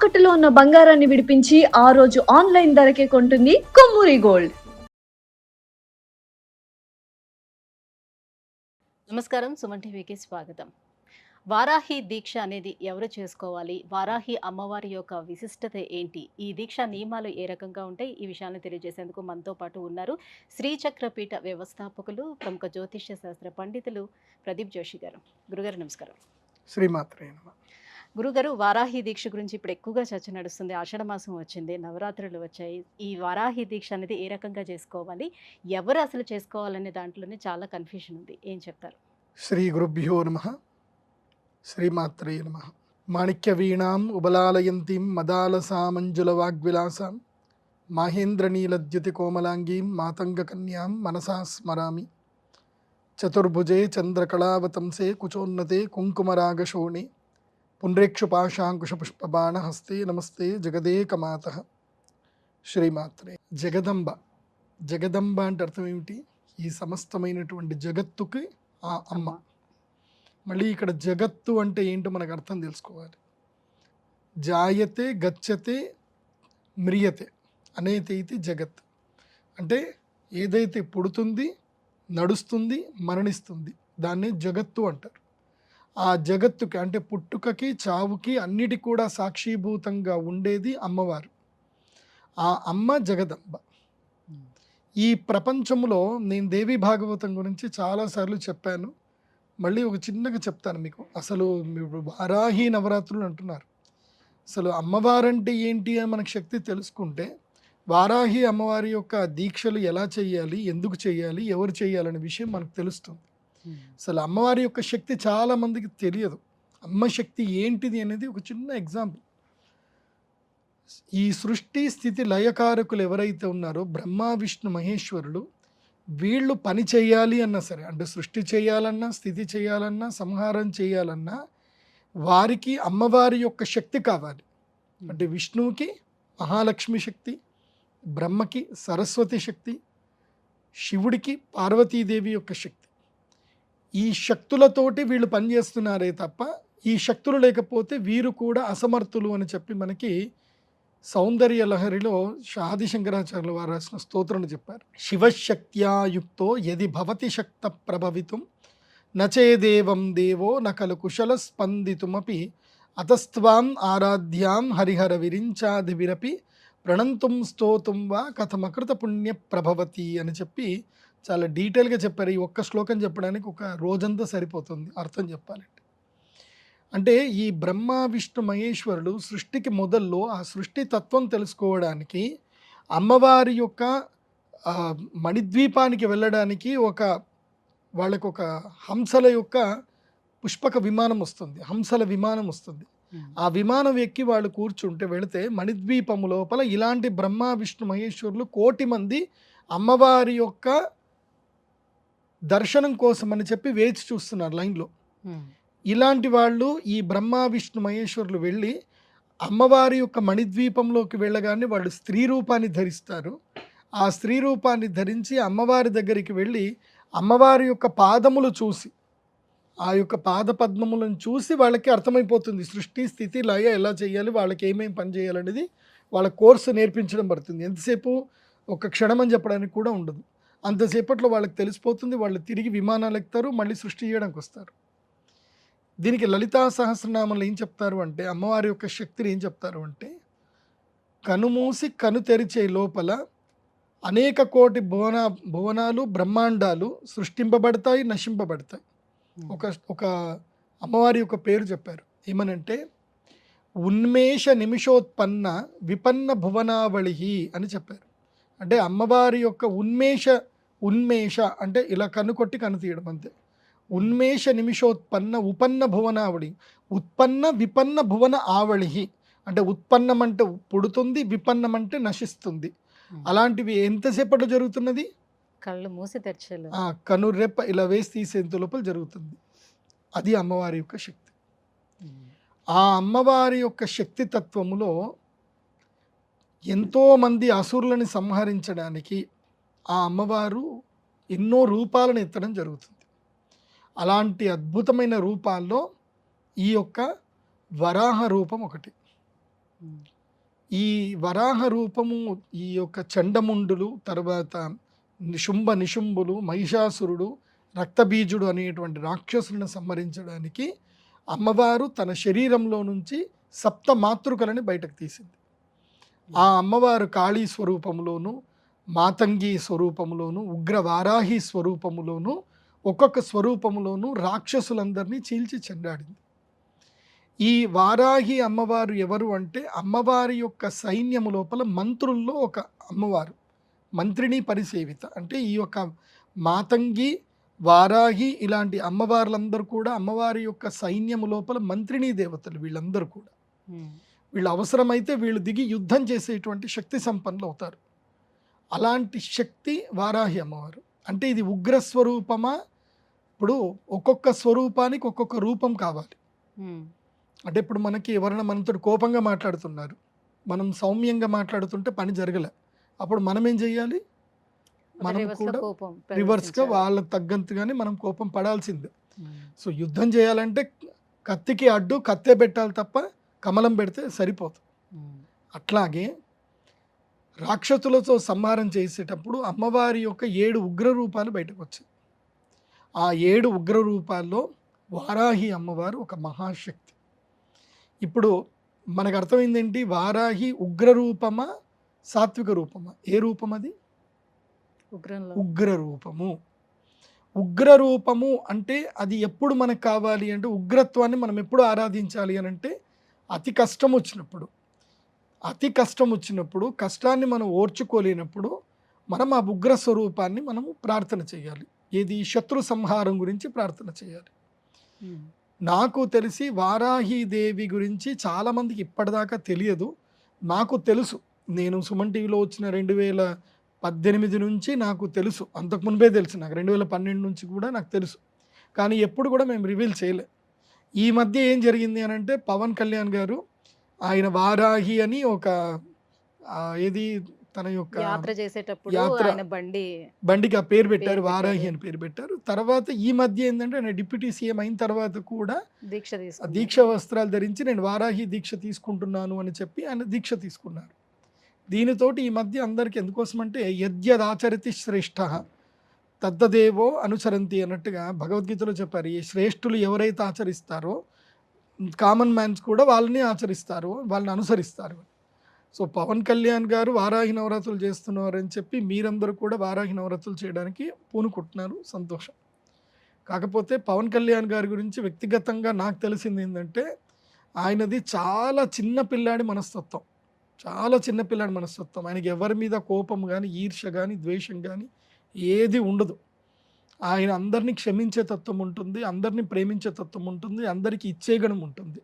తాకట్టులో ఉన్న బంగారాన్ని విడిపించి ఆ రోజు ఆన్లైన్ ధరకే కొంటుంది కొమ్మూరి గోల్డ్. నమస్కారం. సుమన్ టీవీకి స్వాగతం. వారాహి దీక్ష అనేది ఎవరు చేసుకోవాలి? వారాహి అమ్మవారి యొక్క విశిష్టత ఏంటి? ఈ దీక్ష నియమాలు ఏ రకంగా ఉంటాయి? ఈ విషయాలను తెలియజేసేందుకు మనతో పాటు ఉన్నారు శ్రీచక్రపీఠ వ్యవస్థాపకులు, ప్రముఖ జ్యోతిష్య శాస్త్ర పండితులు ప్రదీప్ జోషి గారు. గురుగారు నమస్కారం. శ్రీమాత్రే నమః. గురుగారు, వారాహి దీక్ష గురించి ఇప్పుడు ఎక్కువగా చర్చ నడుస్తుంది. ఆషాఢ మాసం వచ్చింది, నవరాత్రులు వచ్చాయి. ఈ వారాహి దీక్ష అనేది ఏ రకంగా చేసుకోవాలి? ఎవరు అసలు చేసుకోవాలనే దాంట్లోనే చాలా కన్ఫ్యూషన్ ఉంది. ఏం చెప్తారు? శ్రీ గురుభ్యో నమః. శ్రీమాత్రే నమః. మాణిక్య వీణాం ఉబలాలయంతీం మదాలసామంజుల వాగ్విలాసాం మాహేంద్రనీలద్యుతి కోమలాంగీం మాతంగ కన్యాం మనసా స్మరామి. చతుర్భుజే చంద్రకళావతంసే కుచోన్నతే కుంకుమరాగశోణి పుండ్రేక్షుపాశాంకుశపుష్పబాణ హస్తే నమస్తే జగదేకమాతః. శ్రీమాత్రే. జగదంబ అంటే అర్థం ఏమిటి? ఈ సమస్తమైనటువంటి జగత్తుకి ఆ అమ్మ. మళ్ళీ ఇక్కడ జగత్తు అంటే ఏంటో మనకు అర్థం తెలుసుకోవాలి. జాయతే గచ్చతే మ్రియతే అనేతే ఇది జగత్. అంటే ఏదైతే పుడుతుంది, నడుస్తుంది, మరణిస్తుంది దాన్ని జగత్తు అంటారు. ఆ జగత్తుకి అంటే పుట్టుకకి, చావుకి అన్నిటి కూడా సాక్షిభూతంగా ఉండేది అమ్మవారు. ఆ అమ్మ జగదంబ. ఈ ప్రపంచంలో నేను దేవి భాగవతం గురించి చాలాసార్లు చెప్పాను. మళ్ళీ ఒక చిన్నగా చెప్తాను మీకు. అసలు వారాహి నవరాత్రులు అంటున్నారు. అసలు అమ్మవారంటే ఏంటి అని మనకు శక్తి తెలుసుకుంటే వారాహి అమ్మవారి యొక్క దీక్షలు ఎలా చేయాలి, ఎందుకు చేయాలి, ఎవరు చేయాలనే విషయం మనకు తెలుస్తుంది. అసలు అమ్మవారి యొక్క శక్తి చాలామందికి తెలియదు. అమ్మ శక్తి ఏంటిది అనేది ఒక చిన్న ఎగ్జాంపుల్. ఈ సృష్టి స్థితి లయకారకులు ఎవరైతే ఉన్నారో బ్రహ్మ విష్ణు మహేశ్వరులు, వీళ్ళు పని చేయాలి అన్నా సరే, అంటే సృష్టి చేయాలన్నా, స్థితి చేయాలన్నా, సంహారం చేయాలన్నా వారికి అమ్మవారి యొక్క శక్తి కావాలి. అంటే విష్ణువుకి మహాలక్ష్మి శక్తి, బ్రహ్మకి సరస్వతి శక్తి, శివుడికి పార్వతీదేవి యొక్క శక్తి. ఈ శక్తులతోటి వీళ్ళు పనిచేస్తున్నారే తప్ప ఈ శక్తులు లేకపోతే వీరు కూడా అసమర్థులు అని చెప్పి మనకి సౌందర్య లహరిలో ఆదిశంకరాచార్యుల వారు రాసిన స్తోత్రం చెప్పారు. శివశక్త్యాయుక్తో యది భవతి శక్త ప్రభవితుం నచేదేవం దేవో నకలు కుశల స్పందితుమపి అతస్త్వాం ఆరాధ్యాం హరిహర విరించాదివిరపి ప్రణంతుం స్తోతుం వా కథమకృత పుణ్య ప్రభవతి అని చెప్పి చాలా డీటెయిల్గా చెప్పారు. ఈ ఒక్క శ్లోకం చెప్పడానికి ఒక రోజంతా సరిపోతుంది అర్థం చెప్పాలంటే. అంటే ఈ బ్రహ్మ విష్ణు మహేశ్వరుడు సృష్టికి మొదల్లో ఆ సృష్టి తత్వం తెలుసుకోవడానికి అమ్మవారి యొక్క మణిద్వీపానికి వెళ్ళడానికి వాళ్ళకు ఒక హంసల యొక్క పుష్పక విమానం వస్తుంది, హంసల విమానం వస్తుంది. ఆ విమానం ఎక్కి వాళ్ళు కూర్చుంటే వెళితే మణిద్వీపము లోపల ఇలాంటి బ్రహ్మ విష్ణు మహేశ్వరులు 1,000,000 మంది అమ్మవారి యొక్క దర్శనం కోసం అని చెప్పి వేచి చూస్తున్నారు లైన్లో. ఇలాంటి వాళ్ళు ఈ బ్రహ్మ విష్ణు మహేశ్వరులు వెళ్ళి అమ్మవారి యొక్క మణిద్వీపంలోకి వెళ్ళగానే వాళ్ళు స్త్రీ రూపాన్ని ధరిస్తారు. ఆ స్త్రీ రూపాన్ని ధరించి అమ్మవారి దగ్గరికి వెళ్ళి అమ్మవారి యొక్క పాదములు చూసి, ఆ యొక్క పాద పద్మములను చూసి వాళ్ళకి అర్థమైపోతుంది సృష్టి స్థితి లయ ఎలా చేయాలి, వాళ్ళకి ఏమేమి పని చేయాలనేది వాళ్ళ కోర్సు నేర్పించడం పడుతుంది. ఎంతసేపు ఒక క్షణం అని చెప్పడానికి కూడా ఉండదు. అంతసేపట్లో వాళ్ళకి తెలిసిపోతుంది. వాళ్ళు తిరిగి విమానాలు ఎక్కుతారు, మళ్ళీ సృష్టి చేయడానికి వస్తారు. దీనికి లలితా సహస్రనామంలో ఏం చెప్తారు అంటే, అమ్మవారి యొక్క శక్తిని ఏం చెప్తారు అంటే, కనుమూసి కను తెరిచే లోపల అనేక కోటి భువనాలు బ్రహ్మాండాలు సృష్టింపబడతాయి, నశింపబడతాయి. ఒక అమ్మవారి యొక్క పేరు చెప్పారు. ఏమనంటే ఉన్మేష నిమిషోత్పన్న విపన్న భువనావళి అని చెప్పారు. అంటే అమ్మవారి యొక్క ఉన్మేష అంటే ఇలా కన్ను కొట్టి కన్ను తీయడం అంతే. ఉన్మేష నిమిషోత్పన్న ఉపన్న భువనావళి, ఉత్పన్న విపన్న భువన ఆవళి. అంటే ఉత్పన్నం అంటే పుడుతుంది, విపన్నం అంటే నశిస్తుంది. అలాంటివి ఎంతసేపట్లో జరుగుతున్నది? కళ్ళు మూసి తెరిచేలు, కనురెప్ప ఇలా వేసి తీసేంత లోపల జరుగుతుంది. అది అమ్మవారి యొక్క శక్తి. ఆ అమ్మవారి యొక్క శక్తి తత్వములో ఎంతోమంది అసురులని సంహరించడానికి ఆ అమ్మవారు ఎన్నో రూపాలను ఎత్తడం జరుగుతుంది. అలాంటి అద్భుతమైన రూపాల్లో ఈ యొక్క వరాహ రూపం ఒకటి. ఈ వరాహ రూపము ఈ యొక్క చండముండులు, తర్వాత నిశుంభ నిశుంభులు, మహిషాసురుడు, రక్తబీజుడు అనేటువంటి రాక్షసులను సంహరించడానికి అమ్మవారు తన శరీరంలో నుంచి సప్త మాతృకలని బయటకు తీసింది. ఆ అమ్మవారు కాళీ స్వరూపములోను, మాతంగి స్వరూపములోను, ఉగ్రవారాహి స్వరూపములోను, ఒక్కొక్క స్వరూపములోను రాక్షసులందరినీ చీల్చి చెండాడింది. ఈ వారాహి అమ్మవారు ఎవరు అంటే అమ్మవారి యొక్క సైన్యము లోపల మంత్రుల్లో ఒక అమ్మవారు, మంత్రిని పరిసేవిత. అంటే ఈ యొక్క మాతంగి, వారాహి ఇలాంటి అమ్మవార్లందరూ కూడా అమ్మవారి యొక్క సైన్యము లోపల మంత్రిని దేవతలు. వీళ్ళందరూ కూడా వీళ్ళు అవసరమైతే వీళ్ళు దిగి యుద్ధం చేసేటువంటి శక్తి సంపన్నులు అవుతారు. అలాంటి శక్తి వారాహి అమ్మవారు. అంటే ఇది ఉగ్రస్వరూపమా? ఇప్పుడు ఒక్కొక్క స్వరూపానికి ఒక్కొక్క రూపం కావాలి. అంటే ఇప్పుడు మనకి ఎవరైనా మనతో కోపంగా మాట్లాడుతున్నారు, మనం సౌమ్యంగా మాట్లాడుతుంటే పని జరగలే, అప్పుడు మనం ఏం చెయ్యాలి? మనం కూడా రివర్స్గా వాళ్ళకి తగ్గంతగానే మనం కోపం పడాల్సిందే. సో యుద్ధం చేయాలంటే కత్తికి అడ్డు కత్తే పెట్టాలి తప్ప కమలం పెడితే సరిపోతుంది. అట్లాగే రాక్షసులతో సంహారం చేసేటప్పుడు అమ్మవారి యొక్క 7 ఉగ్ర రూపాలు బయటకు వచ్చాయి. ఆ 7 ఉగ్ర రూపాల్లో వారాహి అమ్మవారు ఒక మహాశక్తి. ఇప్పుడు మనకు అర్థమైందేంటి? వారాహి ఉగ్ర రూపమా సాత్విక రూపమా? ఏ రూపం అది? ఉగ్ర రూపము. ఉగ్ర రూపము అంటే అది ఎప్పుడు మనకు కావాలి అంటే, ఉగ్రత్వాన్ని మనం ఎప్పుడు ఆరాధించాలి అని అంటే అతి కష్టం వచ్చినప్పుడు. అతి కష్టం వచ్చినప్పుడు, కష్టాన్ని మనం ఓర్చుకోలేనప్పుడు మనం ఆ ఉగ్ర స్వరూపాన్ని మనము ప్రార్థన చేయాలి. ఏది? శత్రు సంహారం గురించి ప్రార్థన చేయాలి. నాకు తెలిసి వారాహీదేవి గురించి చాలామందికి ఇప్పటిదాకా తెలియదు. నాకు తెలుసు, నేను సుమన్ టీవీలో వచ్చిన 2018 నుంచి నాకు తెలుసు. అంతకుముందే తెలుసు నాకు, 2012 నుంచి కూడా నాకు తెలుసు. కానీ ఎప్పుడు కూడా మేము రివీల్ చేయలే. ఈ మధ్య ఏం జరిగింది అని అంటే, పవన్ కళ్యాణ్ గారు ఆయన వారాహి అని ఒక ఏది తన యొక్క యాత్ర చేసేటప్పుడు ఆయన బండికి ఆ పేరు పెట్టారు, వారాహి అని పేరు పెట్టారు. తర్వాత ఈ మధ్య ఏంటంటే ఆయన డిప్యూటీ సీఎం అయిన తర్వాత కూడా దీక్ష వస్త్రాలు ధరించి నేను వారాహి దీక్ష తీసుకుంటున్నాను అని చెప్పి ఆయన దీక్ష తీసుకున్నారు. దీనితోటి ఈ మధ్య అందరికి ఎందుకోసమంటే యద్యదాచరతి శ్రేష్ఠ తద్దదేవో అనుసరంతి అన్నట్టుగా భగవద్గీతలో చెప్పారు. ఈ శ్రేష్ఠులు ఎవరైతే ఆచరిస్తారో కామన్ మ్యాన్స్ కూడా వాళ్ళని ఆచరిస్తారు, వాళ్ళని అనుసరిస్తారు. సో పవన్ కళ్యాణ్ గారు వారాహి నవరాత్రులు చేస్తున్నారు అని చెప్పి మీరందరూ కూడా వారాహి నవరాత్రులు చేయడానికి పూనుకుంటున్నారు, సంతోషం. కాకపోతే పవన్ కళ్యాణ్ గారి గురించి వ్యక్తిగతంగా నాకు తెలిసింది ఏంటంటే, ఆయనది చాలా చిన్న పిల్లాడి మనస్తత్వం, చాలా చిన్న పిల్లాడి మనస్తత్వం. ఆయనకి ఎవరి మీద కోపం కానీ, ఈర్ష్య కానీ, ద్వేషం కానీ ఏది ఉండదు. ఆయన అందరినీ క్షమించే తత్వం ఉంటుంది, అందరినీ ప్రేమించే తత్వం ఉంటుంది, అందరికీ ఇచ్చే గుణం ఉంటుంది.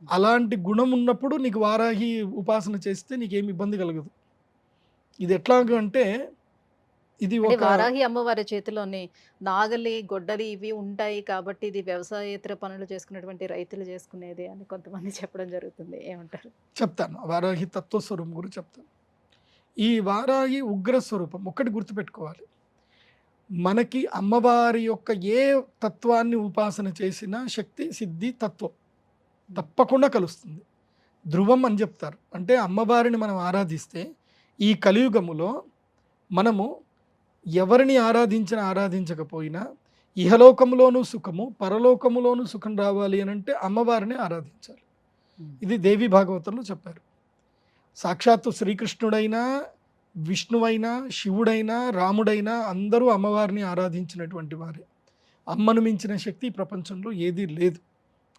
అలాంటి గుణం ఉన్నప్పుడు నీకు వారాహి ఉపాసన చేస్తే నీకేమి ఇబ్బంది కలగదు. ఇది ఎట్లాగంటే ఇది ఒక వారాహి అమ్మవారి చేతిలోనే నాగలి, గొడ్డలి ఇవి ఉంటాయి కాబట్టి ఇది వ్యవసాయేతర పనులు చేసుకున్నటువంటి రైతులు చేసుకునేది అని కొంతమంది చెప్పడం జరుగుతుంది. ఏమంటారు? చెప్తాను, వారాహి తత్వస్వరూపం గురించి చెప్తాను. ఈ వారాహి ఉగ్ర స్వరూపం ఒక్కటి గుర్తుపెట్టుకోవాలి. మనకి అమ్మవారి యొక్క ఏ తత్వాన్ని ఉపాసన చేసినా శక్తి, సిద్ధి, తత్వం తప్పకుండా కలుస్తుంది. ధ్రువం అని చెప్తారు. అంటే అమ్మవారిని మనం ఆరాధిస్తే ఈ కలియుగములో మనము ఎవరిని ఆరాధించకపోయినా ఇహలోకములోనూ సుఖము, పరలోకములోనూ సుఖం రావాలి అని అంటే అమ్మవారిని ఆరాధించాలి. ఇది దేవి భాగవతంలో చెప్పారు. సాక్షాత్తు శ్రీకృష్ణుడైనా, విష్ణువైనా, శివుడైనా, రాముడైనా అందరూ అమ్మవారిని ఆరాధించినటువంటి వారే. అమ్మను మించిన శక్తి ప్రపంచంలో ఏదీ లేదు.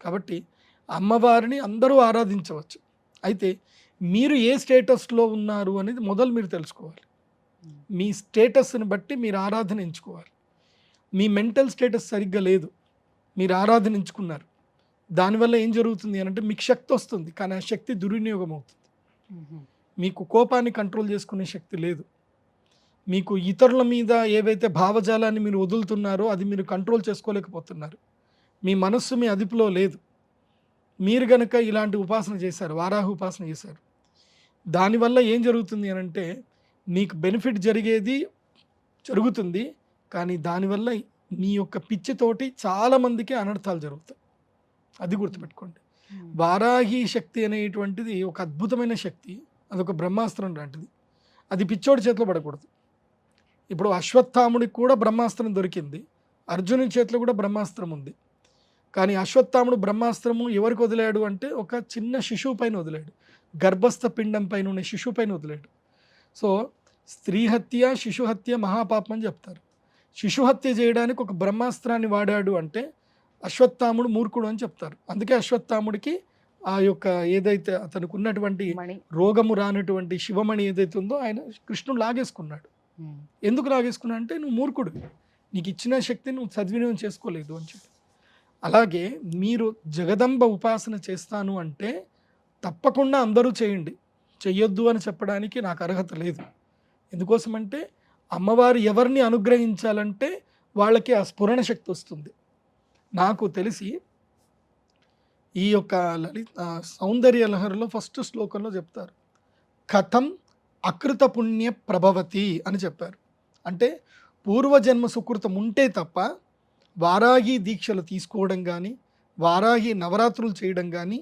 కాబట్టి అమ్మవారిని అందరూ ఆరాధించవచ్చు. అయితే మీరు ఏ స్టేటస్లో ఉన్నారు అనేది మొదలు మీరు తెలుసుకోవాలి. మీ స్టేటస్ని బట్టి మీరు ఆరాధన ఎంచుకోవాలి. మీ మెంటల్ స్టేటస్ సరిగ్గా లేదు, మీరు ఆరాధన ఎంచుకున్నారు, దానివల్ల ఏం జరుగుతుంది అని అంటే మీకు శక్తి వస్తుంది, కానీ ఆ శక్తి దుర్వినియోగం అవుతుంది. మీకు కోపాన్ని కంట్రోల్ చేసుకునే శక్తి లేదు. మీకు ఇతరుల మీద ఏవైతే భావజాలాన్ని మీరు వదులుతున్నారో అది మీరు కంట్రోల్ చేసుకోలేకపోతున్నారు. మీ మనస్సు మీ అదుపులో లేదు. మీరు గనక ఇలాంటి ఉపాసన చేశారు, వారాహి ఉపాసన చేశారు, దానివల్ల ఏం జరుగుతుంది అని అంటే మీకు బెనిఫిట్ జరుగుతుంది, కానీ దానివల్ల మీ యొక్క పిచ్చితోటి చాలామందికి అనర్థాలు జరుగుతాయి. అది గుర్తుపెట్టుకోండి. వారాహి శక్తి అనేటువంటిది ఒక అద్భుతమైన శక్తి, అదొక బ్రహ్మాస్త్రం లాంటిది. అది పిచ్చోడి చేతిలో పడకూడదు. ఇప్పుడు అశ్వత్థాముడికి కూడా బ్రహ్మాస్త్రం దొరికింది, అర్జునుని చేతిలో కూడా బ్రహ్మాస్త్రం ఉంది. కానీ అశ్వత్థాముడు బ్రహ్మాస్త్రము ఎవరికి వదిలాడు అంటే ఒక చిన్న శిశువు పైన వదిలాడు, గర్భస్థ పిండం పైన ఉన్న శిశువు పైన వదిలాడు. సో స్త్రీ హత్య శిశు హత్య మహాపాపం అని చెప్తారు. శిశు హత్య చేయడానికి ఒక బ్రహ్మాస్త్రాన్ని వాడాడు అంటే అశ్వత్థాముడు మూర్ఖుడు అని చెప్తారు. అందుకే అశ్వత్థాముడికి ఆ యొక్క ఏదైతే అతనికి ఉన్నటువంటి రోగము రానటువంటి శివమణి ఏదైతే ఉందో ఆయన కృష్ణుడు లాగేసుకున్నాడు. ఎందుకు లాగేసుకున్నా అంటే నువ్వు మూర్ఖుడు, నీకు ఇచ్చిన శక్తిని నువ్వు సద్వినియోగం చేసుకోలేదు అని చెప్పి. అలాగే మీరు జగదంబ ఉపాసన చేస్తాను అంటే తప్పకుండా అందరూ చేయండి, చెయ్యొద్దు అని చెప్పడానికి నాకు అర్హత లేదు. ఎందుకోసమంటే అమ్మవారు ఎవరిని అనుగ్రహించాలంటే వాళ్ళకి ఆ స్ఫురణ శక్తి వస్తుంది. నాకు తెలిసి ఈ యొక్క సౌందర్య లహరిలో ఫస్ట్ శ్లోకంలో చెప్తారు, కథం అకృత పుణ్య ప్రభవతి అని చెప్పారు. అంటే పూర్వజన్మ సుకృతం ఉంటే తప్ప వారాహి దీక్షలు తీసుకోవడం కానీ వారాహి నవరాత్రులు చేయడం కానీ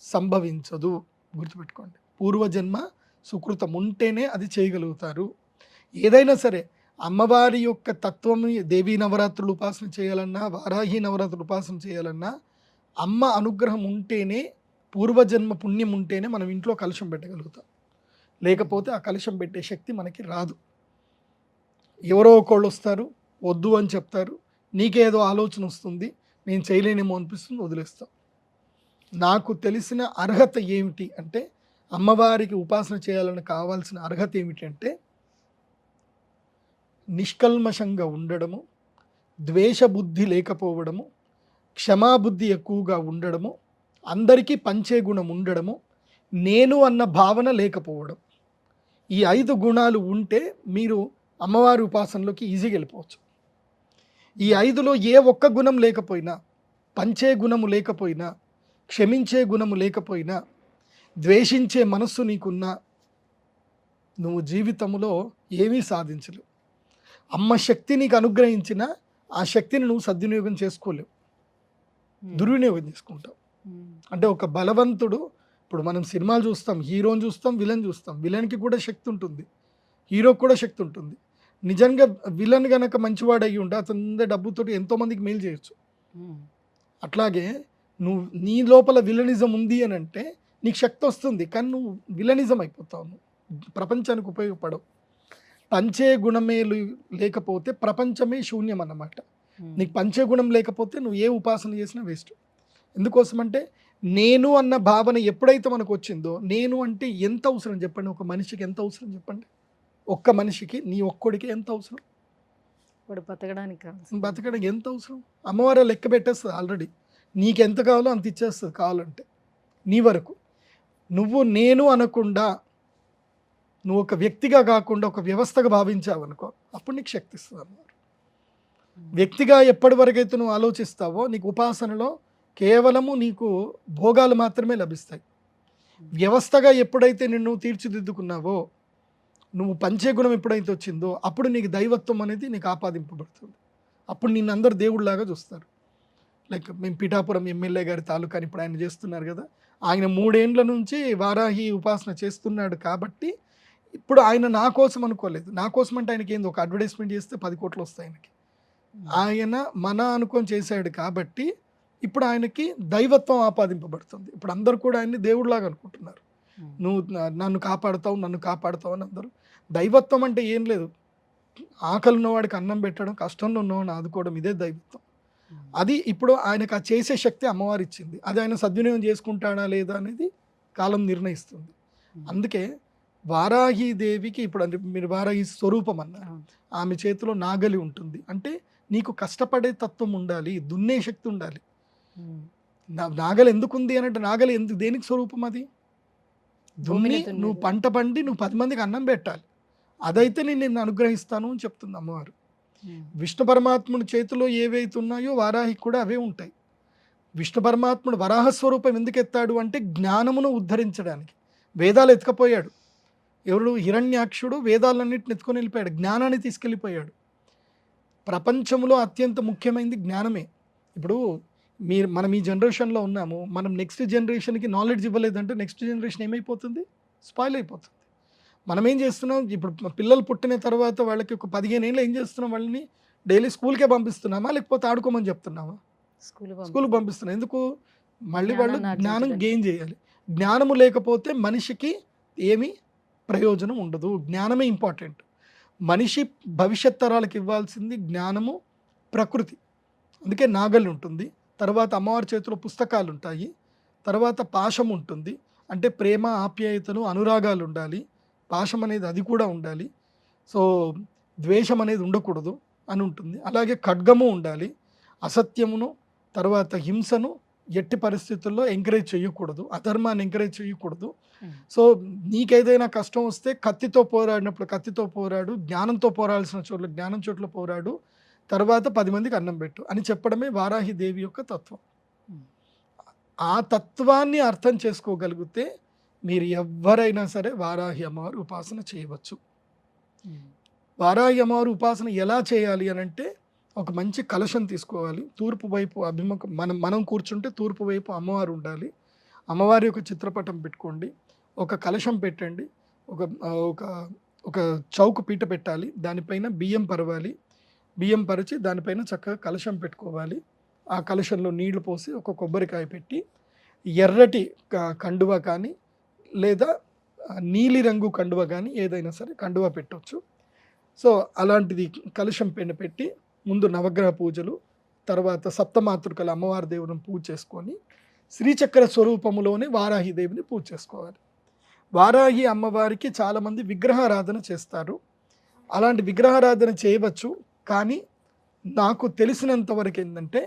సంభవించదు. గుర్తుపెట్టుకోండి, పూర్వజన్మ సుకృతం ఉంటేనే అది చేయగలుగుతారు. ఏదైనా సరే అమ్మవారి యొక్క తత్వం, దేవీ నవరాత్రులు ఉపాసన చేయాలన్నా వారాహి నవరాత్రులు ఉపాసన చేయాలన్నా అమ్మ అనుగ్రహం ఉంటేనే, పూర్వజన్మ పుణ్యం ఉంటేనే మనం ఇంట్లో కలశం పెట్టగలుగుతాం. లేకపోతే ఆ కలశం పెట్టే శక్తి మనకి రాదు. ఎవరో ఒకళ్ళు వస్తారు, వద్దు అని చెప్తారు, నీకేదో ఆలోచన వస్తుంది, నేను చేయలేనేమో అనిపిస్తుంది, వదిలేస్తాం. నాకు తెలిసిన అర్హత ఏమిటి అంటే, అమ్మవారికి ఉపాసన చేయాలని కావాల్సిన అర్హత ఏమిటి అంటే నిష్కల్మషంగా ఉండడము, ద్వేషబుద్ధి లేకపోవడము, క్షమాబుద్ధి ఎక్కువగా ఉండడము, అందరికీ పంచే గుణం ఉండడము, నేను అన్న భావన లేకపోవడం. ఈ 5 గుణాలు ఉంటే మీరు అమ్మవారి ఉపాసనలోకి ఈజీగా వెళ్ళిపోవచ్చు. ఈ 5లో ఏ ఒక్క గుణం లేకపోయినా, పంచే గుణము లేకపోయినా, క్షమించే గుణము లేకపోయినా, ద్వేషించే మనస్సు నీకున్నా నువ్వు జీవితంలో ఏమీ సాధించలేవు. అమ్మ శక్తి నీకు అనుగ్రహించిన ఆ శక్తిని నువ్వు సద్వినియోగం చేసుకోలేవు, దుర్వినియోగం చేసుకుంటావు. అంటే ఒక బలవంతుడు, ఇప్పుడు మనం సినిమాలు చూస్తాం, హీరోని చూస్తాం, విలన్ చూస్తాం. విలన్కి కూడా శక్తి ఉంటుంది, హీరోకి కూడా శక్తి ఉంటుంది. నిజంగా విలన్ గనక మంచివాడు అయ్యి ఉంటే అతని డబ్బుతో ఎంతోమందికి మేలు చేయొచ్చు. అట్లాగే నువ్వు నీ లోపల విలనిజం ఉంది అని అంటే నీకు శక్తి వస్తుంది, కానీ నువ్వు విలనిజం అయిపోతావు, నువ్వు ప్రపంచానికి ఉపయోగపడవు. పంచే గుణమే లేకపోతే ప్రపంచమే శూన్యం అన్నమాట. నీకు పంచే గుణం లేకపోతే నువ్వు ఏ ఉపాసన చేసినా వేస్ట్. ఎందుకోసమంటే నేను అన్న భావన ఎప్పుడైతే మనకు వచ్చిందో, నేను అంటే ఎంత అవసరం చెప్పండి, ఒక మనిషికి ఎంత అవసరం చెప్పండి, ఒక్క మనిషికి నీ ఒక్కడికి ఎంత అవసరం, బతకడానికి ఎంత అవసరం. అమ్మవారు లెక్క పెట్టేస్తుంది ఆల్రెడీ, నీకు ఎంత కావాలో అంత ఇచ్చేస్తుంది కావాలంటే నీ వరకు. నువ్వు నేను అనకుండా, నువ్వు ఒక వ్యక్తిగా కాకుండా ఒక వ్యవస్థగా భావించావు అనుకో, అప్పుడు నీకు శక్తి ఇస్తుంది అమ్మవారు. వ్యక్తిగా ఎప్పటి వరకైతే నువ్వు ఆలోచిస్తావో నీకు ఉపాసనలో కేవలము నీకు భోగాలు మాత్రమే లభిస్తాయి. వ్యవస్థగా ఎప్పుడైతే నిన్ను తీర్చిదిద్దుకున్నావో, నువ్వు పంచేగుణం ఎప్పుడైతే వచ్చిందో అప్పుడు నీకు దైవత్వం అనేది నీకు ఆపాదింపబడుతుంది. అప్పుడు నిన్ను అందరు దేవుడిలాగా చూస్తారు. లైక్ మేము పిఠాపురం ఎమ్మెల్యే గారి తాలూకాని ఇప్పుడు ఆయన చేస్తున్నారు కదా, ఆయన 3 ఏండ్ల నుంచి వారాహి ఉపాసన చేస్తున్నాడు కాబట్టి ఇప్పుడు ఆయన నా కోసం అనుకోలేదు. నా కోసం అంటే ఆయనకి ఏంది, ఒక అడ్వర్టైజ్మెంట్ చేస్తే 10 కోట్లు వస్తాయి ఆయనకి. ఆయన మన అనుకొని చేశాడు కాబట్టి ఇప్పుడు ఆయనకి దైవత్వం ఆపాదింపబడుతుంది. ఇప్పుడు అందరు కూడా ఆయన్ని దేవుడిలాగా అనుకుంటున్నారు. నువ్వు నన్ను కాపాడుతావు అని అందరూ. దైవత్వం అంటే ఏం లేదు, ఆకలి ఉన్నవాడికి అన్నం పెట్టడం, కష్టంలో ఉన్నవాడిని ఆదుకోవడం, ఇదే దైవత్వం. అది ఇప్పుడు ఆయనకు ఆ చేసే శక్తి అమ్మవారు ఇచ్చింది. అది ఆయన సద్వినియోగం చేసుకుంటాడా లేదా అనేది కాలం నిర్ణయిస్తుంది. అందుకే వారాహి దేవికి ఇప్పుడు అంటే మీరు వారాహి స్వరూపం అన్నారు, ఆమె చేతిలో నాగలి ఉంటుంది. అంటే నీకు కష్టపడే తత్వం ఉండాలి, దున్నే శక్తి ఉండాలి. నాగలి ఎందుకు ఉంది అని అంటే, నాగలి ఎందుకు, దేనికి స్వరూపం అది? దున్ని నువ్వు పంట పండి నువ్వు 10 మందికి అన్నం పెట్టాలి. అదైతే నేను నిన్ను అనుగ్రహిస్తాను అని చెప్తుంది అమ్మవారు. విష్ణు పరమాత్ముడి చేతిలో ఏవైతే ఉన్నాయో వారాహికి కూడా అవే ఉంటాయి. విష్ణు పరమాత్ముడు వరాహ స్వరూపం ఎందుకు ఎత్తాడు అంటే జ్ఞానమును ఉద్ధరించడానికి. వేదాలు ఎత్తుకపోయాడు ఎవరు, హిరణ్యాక్షుడు వేదాలన్నింటిని ఎత్తుకొని వెళ్ళిపోయాడు, జ్ఞానాన్ని తీసుకెళ్ళిపోయాడు. ప్రపంచంలో అత్యంత ముఖ్యమైనది జ్ఞానమే. ఇప్పుడు మనం ఈ జనరేషన్లో ఉన్నాము. మనం నెక్స్ట్ జనరేషన్కి నాలెడ్జ్ ఇవ్వలేదంటే నెక్స్ట్ జనరేషన్ ఏమైపోతుంది? స్పాయిల్ అయిపోతుంది. మనం ఏం చేస్తున్నాం ఇప్పుడు పిల్లలు పుట్టిన తర్వాత వాళ్ళకి ఒక 15 ఏళ్ళు ఏం చేస్తున్నాం? వాళ్ళని డైలీ స్కూల్కే పంపిస్తున్నామా, లేకపోతే ఆడుకోమని చెప్తున్నామా? స్కూల్కి పంపిస్తున్నాం. ఎందుకు? మళ్ళీ వాళ్ళు జ్ఞానాన్ని జ్ఞానం ఆర్జించడానికి. గెయిన్ చేయాలి. జ్ఞానము లేకపోతే మనిషికి ఏమీ ప్రయోజనం ఉండదు. జ్ఞానమే ఇంపార్టెంట్. మనిషి భవిష్యత్ తరాలకు ఇవ్వాల్సింది జ్ఞానము, ప్రకృతి. అందుకే నాగలి ఉంటుంది, తర్వాత అమ్మవారి చేతిలో పుస్తకాలు ఉంటాయి, తర్వాత పాశం ఉంటుంది. అంటే ప్రేమ, ఆప్యాయతను, అనురాగాలు ఉండాలి. పాశం అనేది అది కూడా ఉండాలి. సో ద్వేషం అనేది ఉండకూడదు అని ఉంటుంది. అలాగే ఖడ్గము ఉండాలి. అసత్యమును, తర్వాత హింసను ఎట్టి పరిస్థితుల్లో ఎంకరేజ్ చేయకూడదు. అధర్మాన్ని ఎంకరేజ్ చేయకూడదు. సో నీకేదైనా కష్టం వస్తే కత్తితో పోరాడినప్పుడు కత్తితో పోరాడు, జ్ఞానంతో పోరాడాల్సిన చోట్ల జ్ఞానం చోట్ల పోరాడు, తర్వాత 10 మందికి అన్నం పెట్టు అని చెప్పడమే వారాహి దేవి యొక్క తత్వం. ఆ తత్వాన్ని అర్థం చేసుకోగలిగితే మీరు ఎవరైనా సరే వారాహి అమ్మవారి ఉపాసన చేయవచ్చు. వారాహి అమ్మవారి ఉపాసన ఎలా చేయాలి అని అంటే, ఒక మంచి కలశం తీసుకోవాలి. తూర్పు వైపు అభిముఖం, మనం కూర్చుంటే తూర్పు వైపు అమ్మవారు ఉండాలి. అమ్మవారి యొక్క చిత్రపటం పెట్టుకోండి. ఒక కలశం పెట్టండి. ఒక ఒక ఒక చౌకు పీట పెట్టాలి. దానిపైన బియ్యం పరవాలి. బియ్యం పరిచి దానిపైన చక్కగా కలశం పెట్టుకోవాలి. ఆ కలశంలో నీళ్లు పోసి ఒక కొబ్బరికాయ పెట్టి, ఎర్రటి కండువ కానీ లేదా నీలి రంగు కండువ కానీ ఏదైనా సరే కండువ పెట్టవచ్చు. సో అలాంటిది కలశం పైన పెట్టి ముందు నవగ్రహ పూజలు, తర్వాత సప్తమాతృకల అమ్మవారి దేవుని పూజ చేసుకొని శ్రీచక్ర స్వరూపములోనే వారాహి దేవిని పూజ చేసుకోవాలి. వారాహి అమ్మవారికి చాలామంది విగ్రహారాధన చేస్తారు. అలాంటి విగ్రహారాధన చేయవచ్చు, కానీ నాకు తెలిసినంత వరకు ఏంటంటే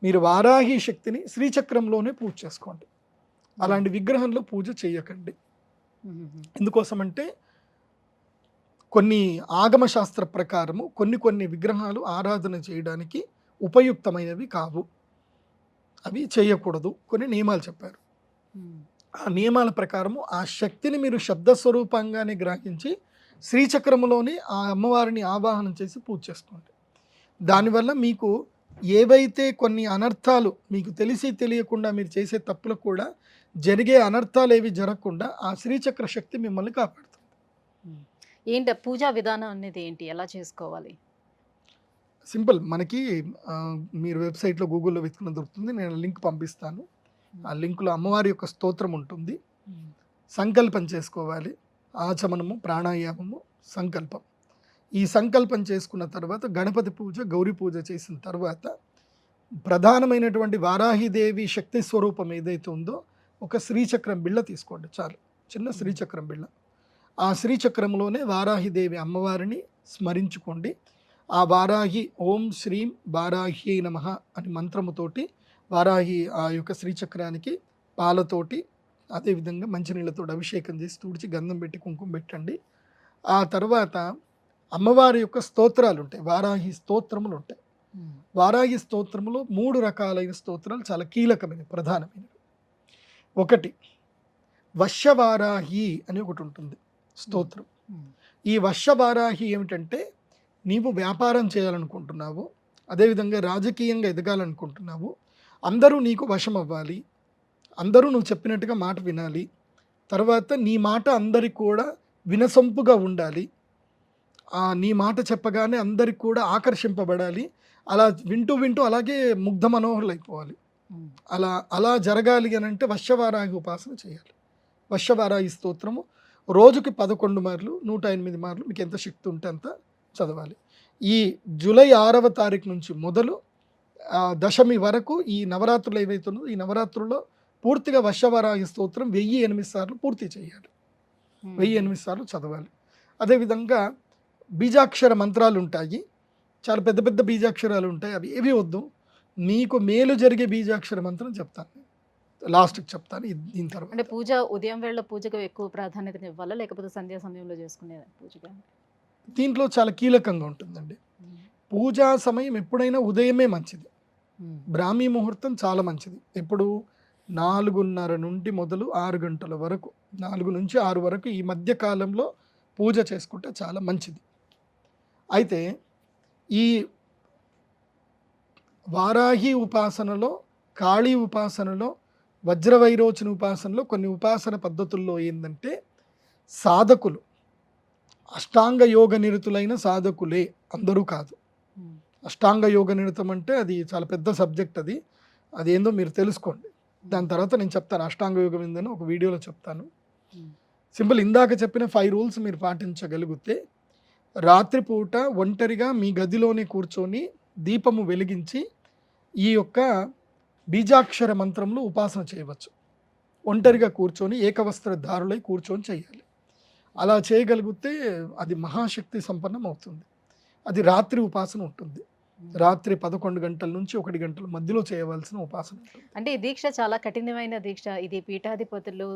మీరు వారాహి శక్తిని శ్రీచక్రంలోనే పూజ చేసుకోండి. అలాంటి విగ్రహంలో పూజ చేయకండి. ఎందుకోసమంటే కొన్ని ఆగమ శాస్త్ర ప్రకారము కొన్ని విగ్రహాలు ఆరాధన చేయడానికి ఉపయుక్తమైనవి కావు. అవి చేయకూడదు. కొన్ని నియమాలు చెప్పారు. ఆ నియమాల ప్రకారము ఆ శక్తిని మీరు శబ్దస్వరూపంగానే గ్రహించి శ్రీచక్రములోనే ఆ అమ్మవారిని ఆవాహనం చేసి పూజ చేసుకోండి. దానివల్ల మీకు ఏవైతే కొన్ని అనర్థాలు మీకు తెలిసి తెలియకుండా మీరు చేసే తప్పులకు కూడా జరిగే అనర్థాలు ఏవి జరగకుండా ఆ శ్రీచక్ర శక్తి మిమ్మల్ని కాపాడుతుంది. ఏంటి పూజా విధానం అనేది ఏంటి, ఎలా చేసుకోవాలి? సింపుల్. మనకి మీరు వెబ్సైట్లో గూగుల్లో వెతుకున్న దొరుకుతుంది. నేను లింక్ పంపిస్తాను. ఆ లింకులో అమ్మవారి యొక్క స్తోత్రం ఉంటుంది. సంకల్పం చేసుకోవాలి. ఆచమనము, ప్రాణాయామము, సంకల్పం. ఈ సంకల్పం చేసుకున్న తర్వాత గణపతి పూజ, గౌరీ పూజ చేసిన తర్వాత ప్రధానమైనటువంటి వారాహిదేవి శక్తి స్వరూపం ఏదైతే ఉందో ఒక శ్రీచక్రం బిళ్ళ తీసుకోండి చాలు. చిన్న శ్రీచక్రం బిళ్ళ. ఆ శ్రీచక్రంలోనే వారాహిదేవి అమ్మవారిని స్మరించుకోండి. ఆ వారాహి ఓం శ్రీం వారాహి నమః అని మంత్రముతోటి వారాహి ఆ యొక్క శ్రీచక్రానికి పాలతోటి అదేవిధంగా మంచినీళ్ళతో అభిషేకం చేసి తుడిచి గంధం పెట్టి కుంకుమ పెట్టండి. ఆ తర్వాత అమ్మవారి యొక్క స్తోత్రాలు ఉంటాయి, వారాహి స్తోత్రములు ఉంటాయి. వారాహి స్తోత్రములో 3 రకాలైన స్తోత్రాలు చాలా కీలకమైనవి, ప్రధానమైనవి. ఒకటి వశ్యవారాహి అని ఒకటి ఉంటుంది స్తోత్రం. ఈ వశ్యవారాహి ఏమిటంటే, నీవు వ్యాపారం చేయాలనుకుంటున్నావు, అదేవిధంగా రాజకీయంగా ఎదగాలనుకుంటున్నావు, అందరూ నీకు వశం అవ్వాలి, అందరూ నువ్వు చెప్పినట్టుగా మాట వినాలి, తర్వాత నీ మాట అందరికి కూడా వినసొంపుగా ఉండాలి, నీ మాట చెప్పగానే అందరికి కూడా ఆకర్షింపబడాలి, అలా వింటూ వింటూ అలాగే ముగ్ధ మనోహరులు అయిపోవాలి. అలా జరగాలి అని అంటే వశ్యవారాహి ఉపాసన చేయాలి. వశ్యవారాహి స్తోత్రము రోజుకి 11 మార్లు 108 మార్లు మీకు ఎంత శక్తి ఉంటే అంత చదవాలి. ఈ జూలై 6వ తారీఖు నుంచి మొదలు దశమి వరకు ఈ నవరాత్రులు ఏవైతే ఉన్నదో ఈ నవరాత్రుల్లో పూర్తిగా వశ్యవారాహి స్తోత్రం 1008 సార్లు పూర్తి చేయాలి. 1008 సార్లు చదవాలి. అదేవిధంగా బీజాక్షర మంత్రాలు ఉంటాయి, చాలా పెద్ద పెద్ద బీజాక్షరాలు ఉంటాయి, అవి ఏవి వద్దు. నీకు మేలు జరిగే బీజాక్షర మంత్రం చెప్తాను, లాస్ట్కి చెప్తాను దీని తర్వాత. అంటే పూజ ఉదయం వేళ పూజకు ఎక్కువ ప్రాధాన్యత ఇవ్వాలా, లేకపోతే సంధ్యా సమయంలో చేసుకునే పూజగా? దీంట్లో చాలా కీలకంగా ఉంటుందండి. పూజా సమయం ఎప్పుడైనా ఉదయమే మంచిది. బ్రాహ్మీ ముహూర్తం చాలా మంచిది. ఎప్పుడు 4:30 నుండి మొదలు 6 గంటల వరకు, 4 నుంచి 6 వరకు ఈ మధ్య కాలంలో పూజ చేసుకుంటే చాలా మంచిది. అయితే ఈ వారాహి ఉపాసనలో కాళీ ఉపాసనలో, వజ్రవైరోచన ఉపాసనలో, కొన్ని ఉపాసన పద్ధతుల్లో ఏంటంటే సాధకులు అష్టాంగ యోగ నిరతులైన సాధకులే, అందరూ కాదు. అష్టాంగ యోగ నిరతం అంటే అది చాలా పెద్ద సబ్జెక్ట్, అది ఏందో మీరు తెలుసుకోండి. దాని తర్వాత నేను చెప్తాను అష్టాంగ యోగం ఏందని ఒక వీడియోలో చెప్తాను. సింపుల్, ఇందాక చెప్పిన 5 రూల్స్ మీరు పాటించగలిగితే రాత్రిపూట ఒంటరిగా మీ గదిలోనే కూర్చొని దీపము వెలిగించి ఈ యొక్క బీజాక్షర మంత్రంలో ఉపాసన చేయవచ్చు. ఒంటరిగా కూర్చొని ఏకవస్త్రధారులై కూర్చొని చేయాలి. అలా చేయగలిగితే అది మహాశక్తి సంపన్నం అవుతుంది. అది రాత్రి ఉపాసన ఉంటుంది. రాత్రి 11 గంటల నుంచి 1 గంటల మధ్యలో చేయవలసిన ఉపాసన ఉంటుంది. అంటే ఈ దీక్ష చాలా కఠినమైన దీక్ష. ఇది పీఠాధిపతులు,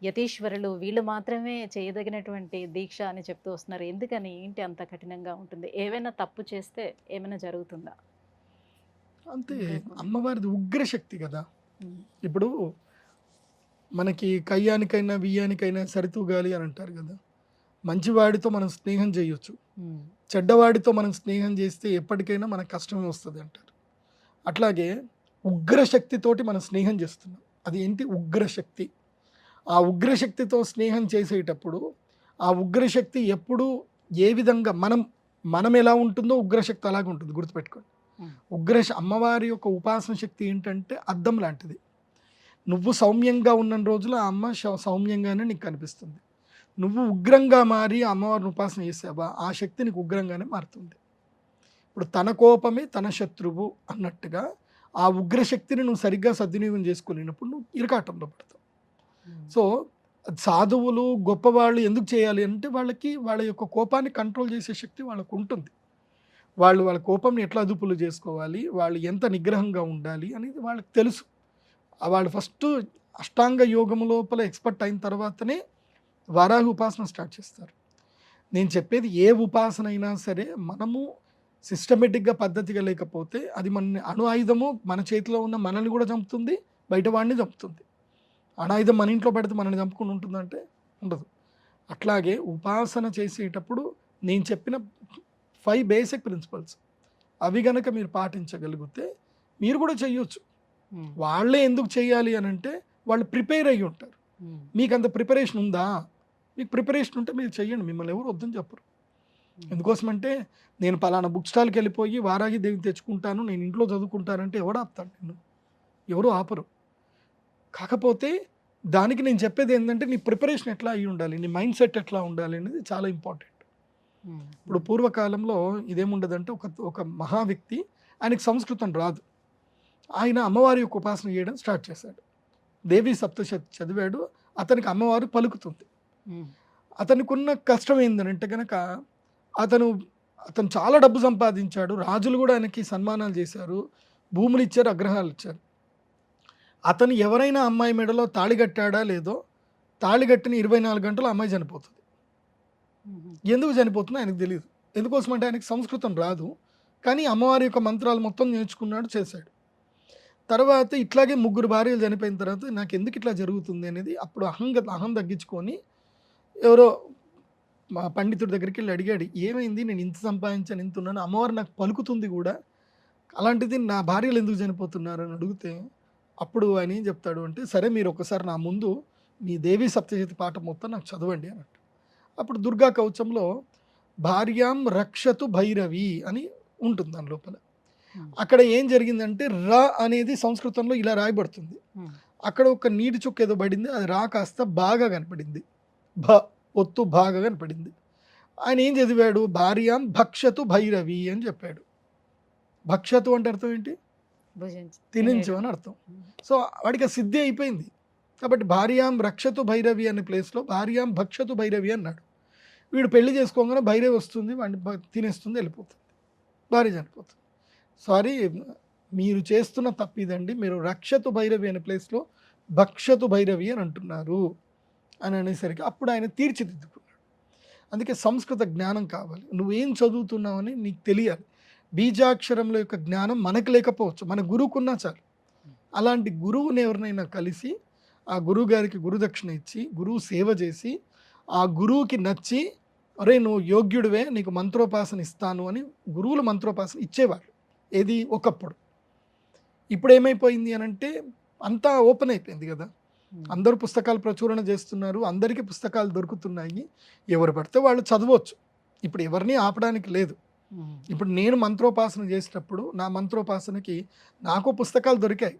యతీశ్వరులు వీళ్ళు మాత్రమే చేయదగినటువంటి దీక్ష అని చెప్తూ వస్తున్నారు. ఎందుకని, ఏంటి అంత కఠినంగా ఉంటుంది? ఏవైనా తప్పు చేస్తే ఏమైనా జరుగుతుందా? అంతే, అమ్మవారిది ఉగ్రశక్తి కదా. ఇప్పుడు మనకి కయ్యానికైనా బియ్యానికైనా సరితూగాలి అని అంటారు కదా. మంచివాడితో మనం స్నేహం చేయొచ్చు, చెడ్డవాడితో మనం స్నేహం చేస్తే ఎప్పటికైనా మనకు కష్టమే వస్తుంది అంటారు. అట్లాగే ఉగ్రశక్తితోటి మనం స్నేహం చేస్తున్నాం. అది ఏంటి? ఉగ్రశక్తి. ఆ ఉగ్రశక్తితో స్నేహం చేసేటప్పుడు ఆ ఉగ్రశక్తి ఎప్పుడు ఏ విధంగా మనం ఎలా ఉంటుందో ఉగ్రశక్తి అలాగే ఉంటుంది, గుర్తుపెట్టుకోండి. అమ్మవారి యొక్క ఉపాసన శక్తి ఏంటంటే అద్దం లాంటిది. నువ్వు సౌమ్యంగా ఉన్న రోజులు ఆ అమ్మ సౌమ్యంగానే నీకు కనిపిస్తుంది. నువ్వు ఉగ్రంగా మారి అమ్మవారిని ఉపాసన చేసావా, ఆ శక్తి నీకు ఉగ్రంగానే మారుతుంది. ఇప్పుడు తన కోపమే తన శత్రువు అన్నట్టుగా ఆ ఉగ్రశక్తిని నువ్వు సరిగ్గా సద్వినియోగం చేసుకోలేనప్పుడు నువ్వు ఇరకాటంలో పడతావు. సో సాధువులు గొప్పవాళ్ళు ఎందుకు చేయాలి అంటే వాళ్ళ యొక్క కోపాన్ని కంట్రోల్ చేసే శక్తి వాళ్ళకు ఉంటుంది. వాళ్ళ కోపంని ఎట్లా అదుపులు చేసుకోవాలి, వాళ్ళు ఎంత నిగ్రహంగా ఉండాలి అనేది వాళ్ళకి తెలుసు. వాళ్ళు ఫస్ట్ అష్టాంగ యోగం లోపల ఎక్స్పర్ట్ అయిన తర్వాతనే వారాహి ఉపాసన స్టార్ట్ చేస్తారు. నేను చెప్పేది ఏ ఉపాసన అయినా సరే మనము సిస్టమేటిక్గా పద్ధతిగా లేకపోతే అది మన అణు ఆయుధము మన చేతిలో ఉన్న మనల్ని కూడా చంపుతుంది, బయట వాడిని చంపుతుంది. అణాయుధం మన ఇంట్లో పెడితే మనల్ని చంపుకుని ఉంటుందంటే ఉండదు. అట్లాగే ఉపాసన చేసేటప్పుడు నేను చెప్పిన 5 బేసిక్ ప్రిన్సిపల్స్ అవి గనక మీరు పాటించగలిగితే మీరు కూడా చెయ్యొచ్చు. వాళ్ళే ఎందుకు చేయాలి అని అంటే వాళ్ళు ప్రిపేర్ అయ్యి ఉంటారు. మీకు అంత ప్రిపరేషన్ ఉందా? మీకు ప్రిపరేషన్ ఉంటే మీరు చెయ్యండి, మిమ్మల్ని ఎవరు వద్దని చెప్పరు. ఎందుకోసమంటే నేను పలానా బుక్ స్టాల్కి వెళ్ళిపోయి వారాహి దేవి తెచ్చుకుంటాను, నేను ఇంట్లో చదువుకుంటానంటే ఎవడు ఆపుతాడు? ఎవరు ఆపరు. కాకపోతే దానికి నేను చెప్పేది ఏంటంటే నీ ప్రిపరేషన్ ఎట్లా అయ్యి ఉండాలి, నీ మైండ్ సెట్ ఎట్లా ఉండాలి అనేది చాలా ఇంపార్టెంట్. ఇప్పుడు పూర్వకాలంలో ఇదేముండదంటే ఒక మహా వ్యక్తి, ఆయనకి సంస్కృతం రాదు, ఆయన అమ్మవారి యొక్క ఉపాసన చేయడం స్టార్ట్ చేశాడు. దేవి సప్తశతి చదివాడు, అతనికి అమ్మవారు పలుకుతుంది. అతనికి ఉన్న కష్టం ఏంటంటే కనుక అతను చాలా డబ్బు సంపాదించాడు, రాజులు కూడా ఆయనకి సన్మానాలు చేశారు, భూములు ఇచ్చారు, అగ్రహాలు ఇచ్చారు. అతను ఎవరైనా అమ్మాయి మెడలో తాళి కట్టాడా లేదో, తాళి కట్టిన 24 గంటలు అమ్మాయి చనిపోతుంది. ఎందుకు చనిపోతుందో ఆయనకు తెలియదు. ఎందుకోసం అంటే ఆయనకి సంస్కృతం రాదు, కానీ అమ్మవారి యొక్క మంత్రాలు మొత్తం నేర్చుకున్నాడు, చేశాడు. తర్వాత ఇట్లాగే 3 భార్యలు చనిపోయిన తర్వాత నాకు ఎందుకు ఇట్లా జరుగుతుంది అనేది అప్పుడు అహం తగ్గించుకొని ఎవరో మా పండితుడి దగ్గరికి వెళ్ళి అడిగాడు, ఏమైంది, నేను ఇంత సంపాదించాను, ఇంత ఉన్నాను, అమ్మవారు నాకు పలుకుతుంది కూడా, అలాంటిది నా భార్యలు ఎందుకు చనిపోతున్నారు అని అడిగితే అప్పుడు ఆయన ఏం చెప్తాడు అంటే, సరే మీరు ఒకసారి నా ముందు మీ దేవి సప్తశతి పాఠం మొత్తం నాకు చదవండి అన్నట్టు. అప్పుడు దుర్గా కవచంలో భార్యాం రక్షతు భైరవి అని ఉంటుంది దాని లోపల. అక్కడ ఏం జరిగిందంటే రా అనేది సంస్కృతంలో ఇలా రాయబడుతుంది, అక్కడ ఒక నీటి చుక్క ఏదో పడింది, అది రా కాస్త బాగా కనపడింది, ఒత్తు బాగా కనపడింది. ఆయన ఏం చదివాడు, భార్యాం భక్షతు భైరవి అని చెప్పాడు. భక్షతు అంటే అర్థం ఏంటి? తినించు అని అర్థం. సో వాడికి ఆ సిద్ధి అయిపోయింది. కాబట్టి భార్యాం రక్షతు భైరవి అనే ప్లేస్లో భార్యాం భక్షతు భైరవి అన్నాడు. వీడు పెళ్లి చేసుకోగానే భైరవి వస్తుంది, వాడిని తినేస్తుంది, వెళ్ళిపోతుంది, భార్య చనిపోతుంది. సారీ, మీరు చేస్తున్న తప్పిదండి, మీరు రక్షతు భైరవి అనే ప్లేస్లో భక్షతు భైరవి అని అంటున్నారు అని అనేసరికి అప్పుడు ఆయన తీర్చిదిద్దుకున్నాడు. అందుకే సంస్కృత జ్ఞానం కావాలి. నువ్వేం చదువుతున్నావని నీకు తెలియాలి. బీజాక్షరంలో యొక్క జ్ఞానం మనకు లేకపోవచ్చు, మన గురువుకున్నా చాలు. అలాంటి గురువుని ఎవరినైనా కలిసి ఆ గురువు గారికి గురుదక్షిణ ఇచ్చి గురువు సేవ చేసి ఆ గురువుకి నచ్చి, అరే నువ్వు యోగ్యుడివే, నీకు మంత్రోపాసన ఇస్తాను అని గురువులు మంత్రోపాసన ఇచ్చేవాళ్ళు. ఏది ఒకప్పుడు. ఇప్పుడు ఏమైపోయింది అని అంటే అంతా ఓపెన్ అయిపోయింది కదా, అందరూ పుస్తకాలు ప్రచురణ చేస్తున్నారు, అందరికీ పుస్తకాలు దొరుకుతున్నాయి, ఎవరు పడితే వాళ్ళు చదవచ్చు. ఇప్పుడు ఎవరిని ఆపడానికి లేదు. ఇప్పుడు నేను మంత్రోపాసన చేసేటప్పుడు నా మంత్రోపాసనకి నాకు పుస్తకాలు దొరికాయి,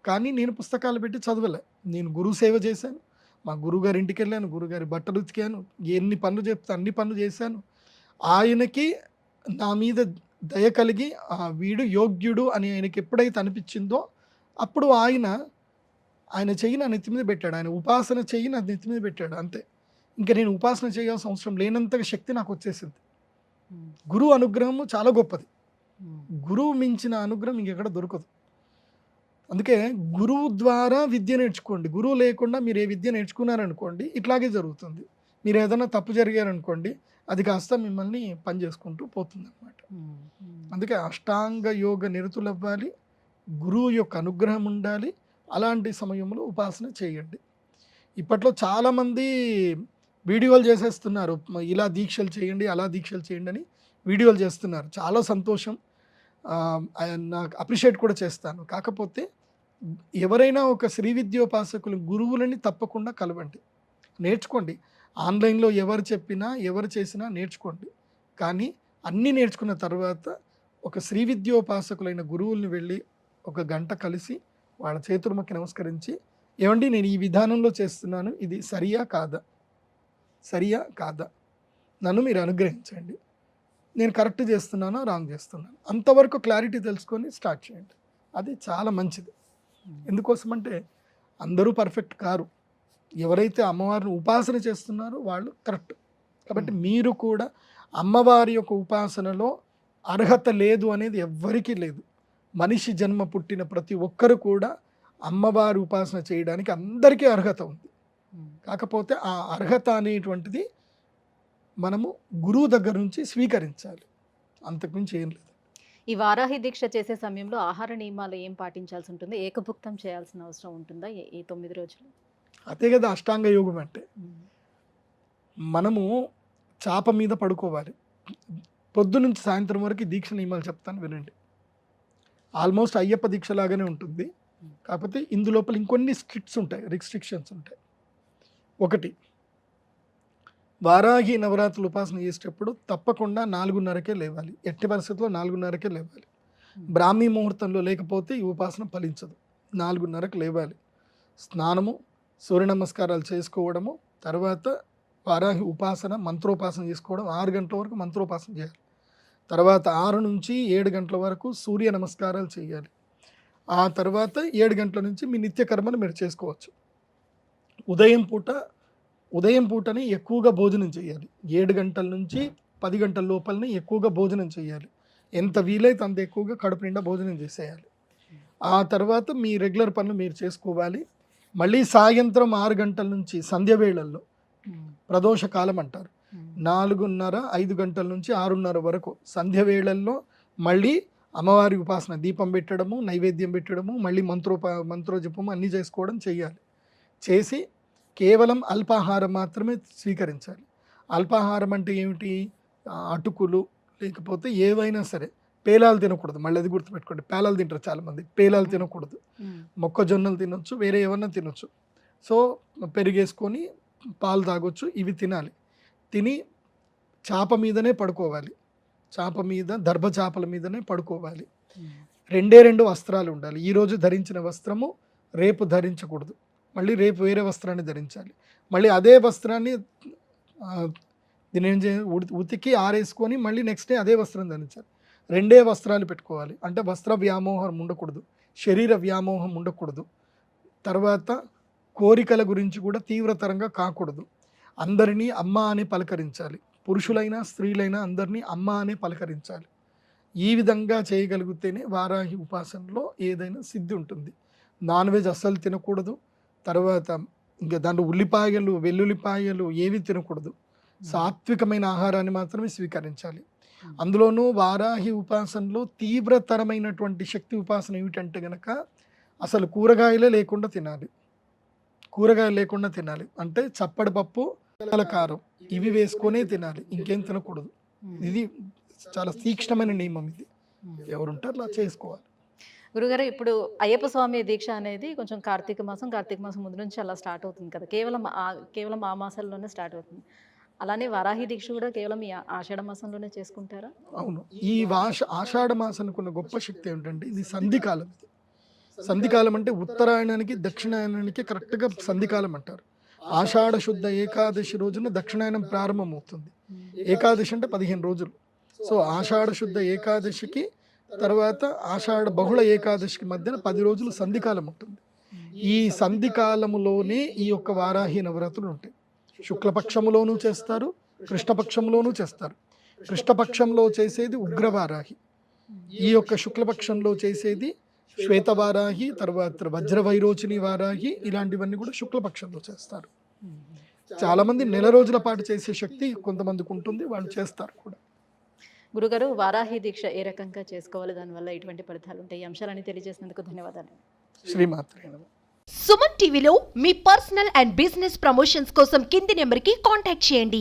కానీ నేను పుస్తకాలు పెట్టి చదవలే. నేను గురువు సేవ చేశాను, మా గురువుగారి ఇంటికి వెళ్ళాను, గురుగారి బట్టలు ఉతికాను, ఎన్ని పనులు చెప్తే అన్ని పనులు చేశాను. ఆయనకి నా మీద దయ కలిగి వీడు యోగ్యుడు అని ఆయనకి ఎప్పుడైతే అనిపించిందో అప్పుడు ఆయన చెయ్యి నా నెత్తి మీద పెట్టాడు, ఆయన ఉపాసన చెయ్యి నా నెత్తి మీద పెట్టాడు, అంతే. ఇంకా నేను ఉపాసన చేయాల్సిన అవసరం లేనంతగా శక్తి నాకు వచ్చేసింది. గురువు అనుగ్రహము చాలా గొప్పది, గురువు మించిన అనుగ్రహం ఇంకెక్కడ దొరకదు. అందుకే గురువు ద్వారా విద్య నేర్చుకోండి. గురువు లేకుండా మీరు ఏ విద్య నేర్చుకున్నారనుకోండి ఇట్లాగే జరుగుతుంది. మీరు ఏదైనా తప్పు జరిగారనుకోండి అది కాస్త మిమ్మల్ని పని చేసుకుంటూ పోతుంది అనమాట. అందుకే అష్టాంగ యోగ నిరతులు అవ్వాలి, గురువు యొక్క అనుగ్రహం ఉండాలి. అలాంటి సమయంలో ఉపాసన చేయండి. ఇప్పట్లో చాలామంది వీడియోలు చేసేస్తున్నారు, ఇలా దీక్షలు చేయండి అలా దీక్షలు చేయండి అని వీడియోలు చేస్తున్నారు. చాలా సంతోషం, నాకు అప్రిషియేట్ కూడా చేస్తాను. కాకపోతే ఎవరైనా ఒక శ్రీ విద్యోపాసకులు గురువులని తప్పకుండా కలవండి, నేర్చుకోండి. ఆన్లైన్లో ఎవరు చెప్పినా ఎవరు చేసినా నేర్చుకోండి. కానీ అన్నీ నేర్చుకున్న తర్వాత ఒక శ్రీ విద్యోపాసకులైన గురువుల్ని వెళ్ళి ఒక గంట కలిసి వాళ్ళ చేతులకి నమస్కరించి, ఏమండి నేను ఈ విధానంలో చేస్తున్నాను, ఇది సరియా కాదా, నన్ను మీరు అనుగ్రహించండి, నేను కరెక్ట్ చేస్తున్నానో రాంగ్ చేస్తున్నాను, అంతవరకు క్లారిటీ తెలుసుకొని స్టార్ట్ చేయండి. అది చాలా మంచిది. ఎందుకోసమంటే అందరూ పర్ఫెక్ట్ కారు, ఎవరైతే అమ్మవారిని ఉపాసన చేస్తున్నారో వాళ్ళు కరెక్ట్. కాబట్టి మీరు కూడా అమ్మవారి యొక్క ఉపాసనలో అర్హత లేదు అనేది ఎవ్వరికీ లేదు. మనిషి జన్మ పుట్టిన ప్రతి ఒక్కరు కూడా అమ్మవారి ఉపాసన చేయడానికి అందరికీ అర్హత ఉంది. కాకపోతే ఆ అర్హత అనేటువంటిది మనము గురువు దగ్గర నుంచి స్వీకరించాలి, అంతకుమించి ఏం లేదు. ఈ వారాహి దీక్ష చేసే సమయంలో ఆహార నియమాలు ఏం పాటించాల్సి ఉంటుంది? ఏకభుక్తం చేయాల్సిన అవసరం ఉంటుందా ఈ 9 రోజులు? అదే కదా అష్టాంగ యోగం అంటే. మనము చాప మీద పడుకోవాలి. పొద్దు నుంచి సాయంత్రం వరకు దీక్ష నియమాలు చెప్తాను వినండి. ఆల్మోస్ట్ అయ్యప్ప దీక్ష లాగానే ఉంటుంది, కాకపోతే ఇందులోపల ఇంకొన్ని రిస్ట్రిక్షన్స్ ఉంటాయి. ఒకటి, వారాహి నవరాత్రులు ఉపాసన చేసేటప్పుడు తప్పకుండా 4:30కే లేవాలి, ఎట్టి పరిస్థితుల్లో 4:30కే లేవాలి. బ్రాహ్మీ ముహూర్తంలో లేకపోతే ఈ ఉపాసన ఫలించదు. 4:30కు లేవాలి, స్నానము, సూర్య నమస్కారాలు చేసుకోవడము, తర్వాత వారాహి ఉపాసన మంత్రోపాసన చేసుకోవడం, 6 గంటల వరకు మంత్రోపాసన చేయాలి. తర్వాత 6 నుంచి 7 గంటల వరకు సూర్య నమస్కారాలు చేయాలి. ఆ తర్వాత 7 గంటల నుంచి మీ నిత్యకర్మను మీరు చేసుకోవచ్చు. ఉదయం పూటని ఎక్కువగా భోజనం చేయాలి. 7 గంటల నుంచి 10 గంటల లోపలనే ఎక్కువగా భోజనం చేయాలి. ఎంత వీలైతే అంత ఎక్కువగా కడుపు నిండా భోజనం చేసేయాలి. ఆ తర్వాత మీ రెగ్యులర్ పనులు మీరు చేసుకోవాలి. మళ్ళీ సాయంత్రం 6 గంటల నుంచి సంధ్య వేళల్లో, ప్రదోష కాలం అంటారు, 4:30, 5 గంటల నుంచి 6:30 వరకు సంధ్య వేళల్లో మళ్ళీ అమ్మవారి ఉపాసన, దీపం పెట్టడము, నైవేద్యం పెట్టడము, మళ్ళీ మంత్రోజపము అన్నీ చేసుకోవడం చేయాలి. చేసి కేవలం అల్పాహారం మాత్రమే స్వీకరించాలి. అల్పాహారం అంటే ఏమిటి? అటుకులు లేకపోతే ఏవైనా సరే, పేలాలు తినకూడదు. మళ్ళీ అది గుర్తుపెట్టుకోండి, పేలాలు తింటారు చాలామంది, పేలాలు తినకూడదు. మొక్కజొన్నలు తినొచ్చు, వేరే ఏమన్నా తినొచ్చు. సో పెరిగేసుకొని పాలు తాగొచ్చు, ఇవి తినాలి. తిని చాప మీదనే పడుకోవాలి, చాప మీద దర్భ చాపల మీదనే పడుకోవాలి. 2 వస్త్రాలు ఉండాలి. ఈరోజు ధరించిన వస్త్రము రేపు ధరించకూడదు, మళ్ళీ రేపు వేరే వస్త్రాన్ని ధరించాలి. మళ్ళీ అదే వస్త్రాన్ని దీని ఉతికి ఆరేసుకొని మళ్ళీ నెక్స్ట్ డే అదే వస్త్రం ధరించాలి. 2 వస్త్రాలు పెట్టుకోవాలి. అంటే వస్త్ర వ్యామోహం ఉండకూడదు, శరీర వ్యామోహం ఉండకూడదు. తర్వాత కోరికల గురించి కూడా తీవ్రతరంగా కాకూడదు. అందరినీ అమ్మ అని పలకరించాలి, పురుషులైనా స్త్రీలైనా అందరినీ అమ్మ అని పలకరించాలి. ఈ విధంగా చేయగలిగితేనే వారాహి ఉపాసనలో ఏదైనా సిద్ధి ఉంటుంది. నాన్ వెజ్ అస్సలు తినకూడదు. తర్వాత ఇంకా దాంట్లో ఉల్లిపాయలు, వెల్లుల్లిపాయలు ఏవి తినకూడదు. సాత్వికమైన ఆహారాన్ని మాత్రమే స్వీకరించాలి. అందులోనూ వారాహి ఉపాసనలో తీవ్రతరమైనటువంటి శక్తి ఉపాసన ఏమిటంటే గనక అసలు కూరగాయలు లేకుండా తినాలి. అంటే చప్పడి పప్పు, కారం ఇవి వేసుకొనే తినాలి, ఇంకేం తినకూడదు. ఇది చాలా తీక్ష్ణమైన నియమం. ఇది ఎవరుంటారు అలా చేసుకోవాలి. గురుగారు ఇప్పుడు అయ్యప్ప స్వామి దీక్ష అనేది కొంచెం కార్తీక మాసం ముందు నుంచి అలా స్టార్ట్ అవుతుంది కదా! కేవలం ఆ మాసాల్లోనే స్టార్ట్ అవుతుంది. అలానే వరాహి దీక్ష కూడా కేవలం ఈ ఆషాఢ మాసంలోనే చేసుకుంటారా? అవును. ఈ ఆషాఢ మాసానికి ఉన్న గొప్ప శక్తి ఏమిటంటే ఇది సంధికాలం. ఇది సంధికాలం అంటే ఉత్తరాయణానికి దక్షిణాయనానికి కరెక్ట్గా సంధికాలం అంటారు. ఆషాఢ శుద్ధ ఏకాదశి రోజున దక్షిణాయనం ప్రారంభమవుతుంది. ఏకాదశి అంటే 15 రోజులు. సో ఆషాఢ శుద్ధ ఏకాదశికి తర్వాత ఆషాఢ బహుళ ఏకాదశికి మధ్యన 10 రోజులు సంధికాలం ఉంటుంది. ఈ సంధికాలములోనే ఈ యొక్క వారాహి నవరాత్రులు ఉంటాయి. శుక్లపక్షములోనూ చేస్తారు, కృష్ణపక్షంలోనూ చేస్తారు. కృష్ణపక్షంలో చేసేది ఉగ్రవారాహి, ఈ యొక్క శుక్లపక్షంలో చేసేది శ్వేతవారాహి, తర్వాత వజ్రవైరోచిని వారాహి, ఇలాంటివన్నీ కూడా శుక్లపక్షంలో చేస్తారు. చాలామంది నెల రోజుల పాటు చేసే శక్తి కొంతమందికి ఉంటుంది, వాళ్ళు చేస్తారు కూడా. గురుగారు వారాహి దీక్ష ఏ రకంగా చేసుకోవాలి, దానివల్ల ఎటువంటి ఫలితాలు ఉంటాయి, ఈ అంశాలని తెలియజేసినందుకు ధన్యవాదాలు. శ్రీమాత్రే నమః. సుమన్ టీవీలో మీ పర్సనల్ అండ్ బిజినెస్ ప్రమోషన్స్ కోసం కింది నెంబర్కి కాంటాక్ట్ చేయండి.